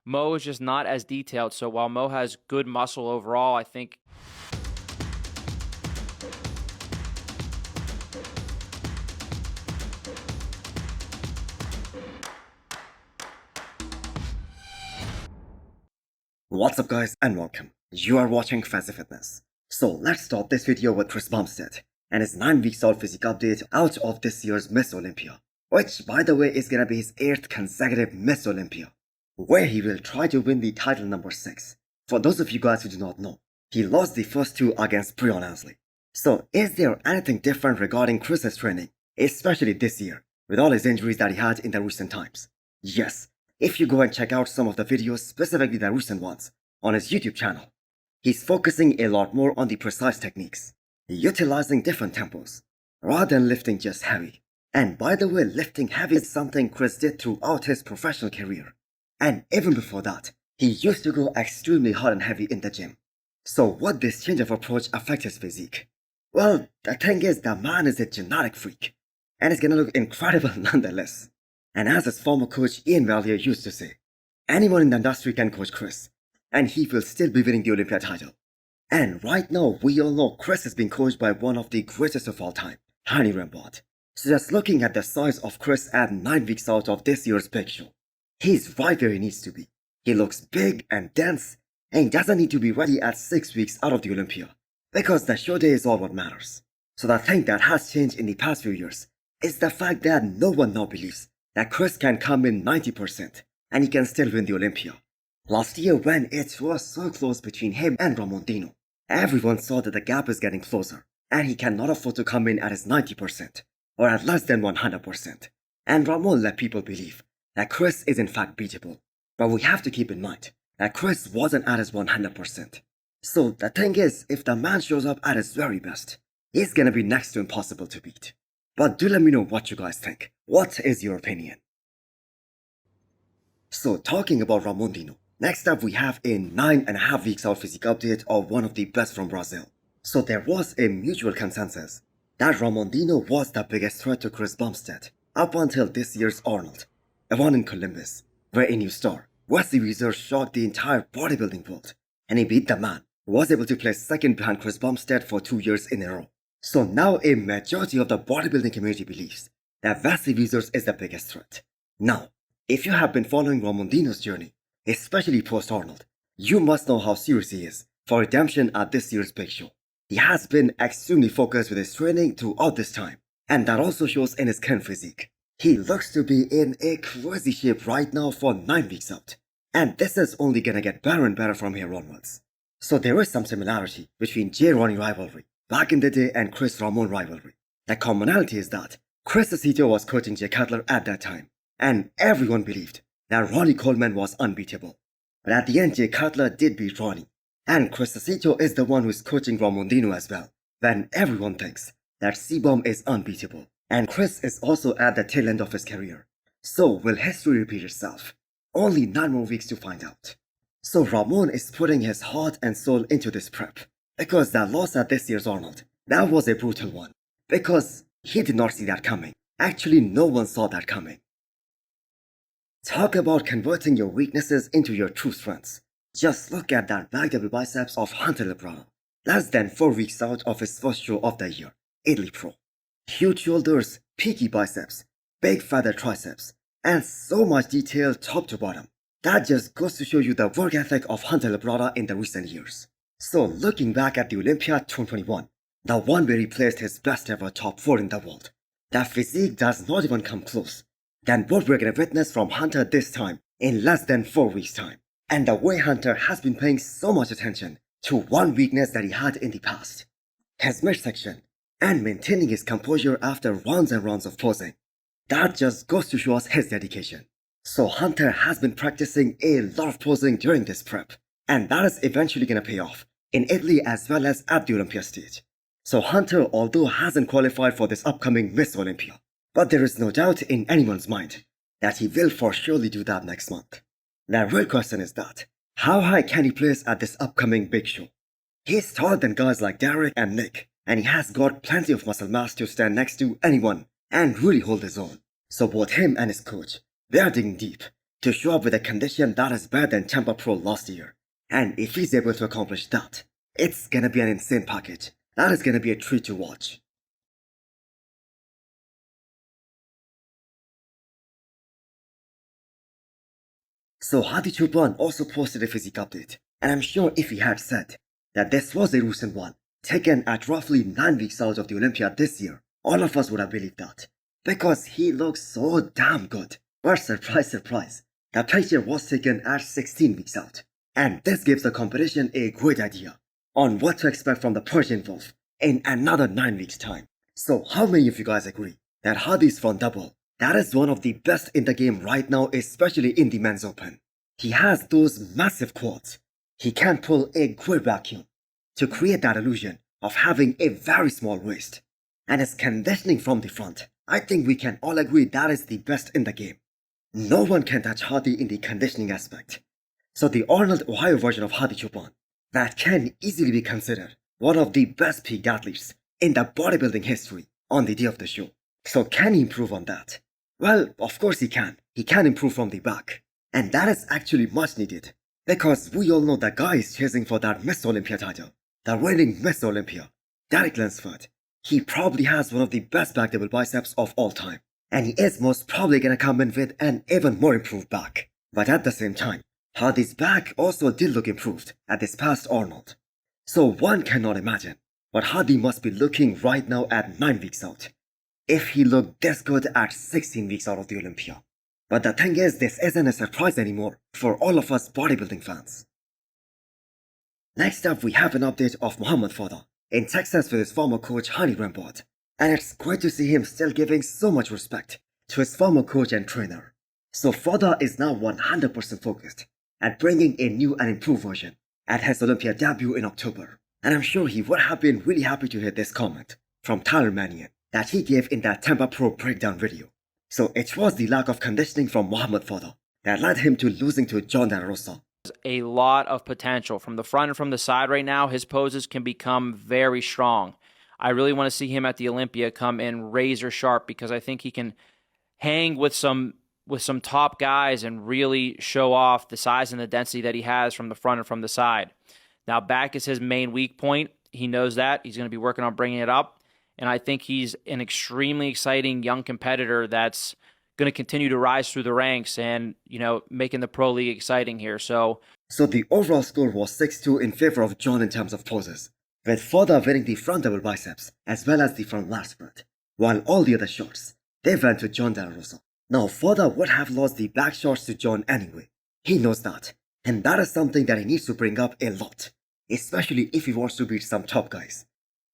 Moh is just not as detailed. So while Moh has good muscle overall, I think What's up guys and welcome. You are watching Fazi Fitness. So let's start this video with Chris Bumstead and his 9 weeks old physique update out of this year's Miss Olympia, which by the way is gonna be his 8th consecutive Miss Olympia, where he will try to win the title number 6. For those of you guys who do not know, he lost the first 2 against Breon Ansley. So is there anything different regarding Chris's training, especially this year, with all his injuries that he had in the recent times? Yes. If you go and check out some of the videos, specifically the recent ones, on his YouTube channel, he's focusing a lot more on the precise techniques, utilizing different tempos, rather than lifting just heavy. And by the way, lifting heavy is something Chris did throughout his professional career. And even before that, he used to go extremely hard and heavy in the gym. So would this change of approach affect his physique? Well, the thing is, the man is a genetic freak, and it's gonna look incredible nonetheless. And as his former coach Ian Valier used to say, anyone in the industry can coach Chris, and he will still be winning the Olympia title. And right now, we all know Chris is being coached by one of the greatest of all time, Hany Rambod. So just looking at the size of Chris at 9 weeks out of this year's big show, he's right where he needs to be. He looks big and dense, and he doesn't need to be ready at 6 weeks out of the Olympia, because the show day is all what matters. So the thing that has changed in the past few years is the fact that no one now believes that Chris can come in 90% and he can still win the Olympia. Last year when it was so close between him and Ramon Dino, everyone saw that the gap is getting closer and he cannot afford to come in at his 90% or at less than 100%. And Ramon let people believe that Chris is in fact beatable. But we have to keep in mind that Chris wasn't at his 100%. So the thing is, if the man shows up at his very best, he's gonna be next to impossible to beat. But do let me know what you guys think. What is your opinion? So talking about Ramon Dino, next up we have a 9.5 weeks out physique update of one of the best from Brazil. So there was a mutual consensus that Ramon Dino was the biggest threat to Chris Bumstead up until this year's Arnold, a one in Columbus, where a new star, Wesley Weezer, shocked the entire bodybuilding world, and he beat the man who was able to place second behind Chris Bumstead for 2 years in a row. So now a majority of the bodybuilding community believes that Wesley Weezer is the biggest threat. Now, if you have been following Ramon Dino's journey, especially post-Arnold, you must know how serious he is for redemption at this year's big show. He has been extremely focused with his training throughout this time, and that also shows in his current physique. He looks to be in a crazy shape right now for 9 weeks out, and this is only gonna get better and better from here onwards. So there is some similarity between J-Ronnie rivalry back in the day and Chris Ramon rivalry. The commonality is that Chris Aceto was coaching Jay Cutler at that time, and everyone believed that Ronnie Coleman was unbeatable. But at the end, Jay Cutler did beat Ronnie, and Chris Aceto is the one who is coaching Ramon Dino as well, when everyone thinks that C-Bomb is unbeatable, and Chris is also at the tail end of his career. So will history repeat itself? Only 9 more weeks to find out. So Ramon is putting his heart and soul into this prep, because that loss at this year's Arnold, that was a brutal one, because he did not see that coming. Actually, no one saw that coming. Talk about converting your weaknesses into your true strengths. Just look at that back double biceps of Hunter Lebrano, less than 4 weeks out of his first show of the year, Italy Pro. Huge shoulders, peaky biceps, big feather triceps, and so much detail top to bottom. That just goes to show you the work ethic of Hunter Lebrano in the recent years. So looking back at the Olympia 2021, the one where he placed his best ever top 4 in the world, that physique does not even come close than what we're gonna witness from Hunter this time in less than 4 weeks time. And the way Hunter has been paying so much attention to one weakness that he had in the past, his midsection, and maintaining his composure after rounds and rounds of posing. That just goes to show us his dedication. So Hunter has been practicing a lot of posing during this prep, and that is eventually gonna pay off in Italy as well as at the Olympia stage. So Hunter, although hasn't qualified for this upcoming Miss Olympia, but there is no doubt in anyone's mind that he will for surely do that next month. The real question is that, how high can he place at this upcoming big show? He's taller than guys like Derek and Nick, and he has got plenty of muscle mass to stand next to anyone and really hold his own. So both him and his coach, they are digging deep to show up with a condition that is better than Tampa Pro last year. And if he's able to accomplish that, it's gonna be an insane package. That is gonna be a treat to watch. So Hadi also posted a physique update, and I'm sure if he had said that this was a recent one, taken at roughly 9 weeks out of the Olympia this year, all of us would have believed that. Because he looks so damn good. But surprise, surprise, that picture was taken at 16 weeks out. And this gives the competition a great idea on what to expect from the Persian Wolf in another 9 weeks time. So how many of you guys agree that Hadi's front double, that is one of the best in the game right now, especially in the men's open? He has those massive quads. He can pull a great vacuum to create that illusion of having a very small waist. And his conditioning from the front, I think we can all agree that is the best in the game. No one can touch Hadi in the conditioning aspect. So the Arnold, Ohio version of Hadi Choopan, that can easily be considered one of the best peak athletes in the bodybuilding history on the day of the show. So can he improve on that? Well, of course he can. He can improve from the back. And that is actually much needed. Because we all know the guy is chasing for that Miss Olympia title. The reigning Miss Olympia, Derek Lunsford. He probably has one of the best back double biceps of all time. And he is most probably gonna come in with an even more improved back. But at the same time, Hadi's back also did look improved at this past Arnold. So one cannot imagine what Hadi must be looking right now at 9 weeks out, if he looked this good at 16 weeks out of the Olympia. But the thing is, this isn't a surprise anymore for all of us bodybuilding fans. Next up, we have an update of Moh Foda in Texas with his former coach Hany Rambod. And it's great to see him still giving so much respect to his former coach and trainer. So Foda is now 100% focused at bringing a new and improved version at his Olympia debut in October. And I'm sure he would have been really happy to hear this comment from Tyler Manion that he gave in that Tampa Pro breakdown video. So it was the lack of conditioning from Moh Foda that led him to losing to John De La Rosa. A lot of potential from the front and from the side right now. His poses can become very strong. I really want to see him at the Olympia come in razor sharp, because I think he can hang with some top guys and really show off the size and the density that he has from the front and from the side. Now, back is his main weak point. He knows that. He's going to be working on bringing it up. And I think he's an extremely exciting young competitor that's going to continue to rise through the ranks and, making the pro league exciting here. So the overall score was 6-2 in favor of John in terms of poses, with Foda winning the front double biceps as well as the front lat spread, while all the other shots, they went to John De La Rosa. Now, Foda would have lost the back shots to John anyway. He knows that, and that is something that he needs to bring up a lot, especially if he wants to beat some top guys.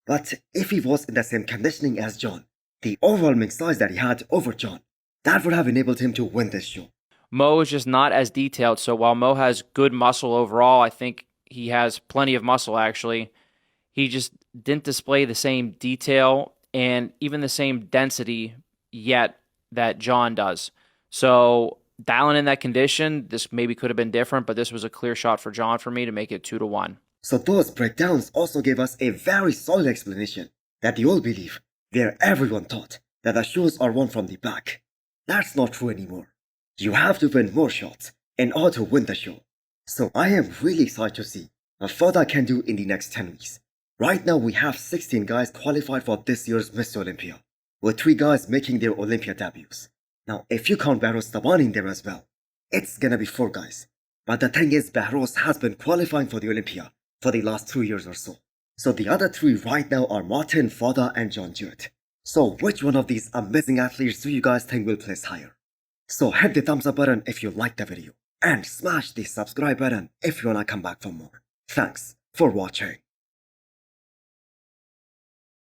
But if he was in the same conditioning as John, the overwhelming size that he had over John, that would have enabled him to win this show. Moh is just not as detailed. So while Moh has good muscle overall, I think he has plenty of muscle actually. He just didn't display the same detail and even the same density yet that John does. So dialing in that condition, this maybe could have been different, but this was a clear shot for John for me to make it 2-1. So those breakdowns also gave us a very solid explanation that the old belief, where everyone thought that the shows are won from the back, that's not true anymore. You have to win more shots in order to win the show. So I am really excited to see what Foda can do in the next 10 weeks. Right now we have 16 guys qualified for this year's Mr. Olympia, with 3 guys making their Olympia debuts. Now if you count Behrouz Tabani in there as well, it's gonna be 4 guys. But the thing is, Behrouz has been qualifying for the Olympia for the last 2 years or so. So the other 3 right now are Martin, Foda and John Jewett. So which one of these amazing athletes do you guys think will place higher? So hit the thumbs up button if you liked the video, and smash the subscribe button if you wanna come back for more. Thanks for watching.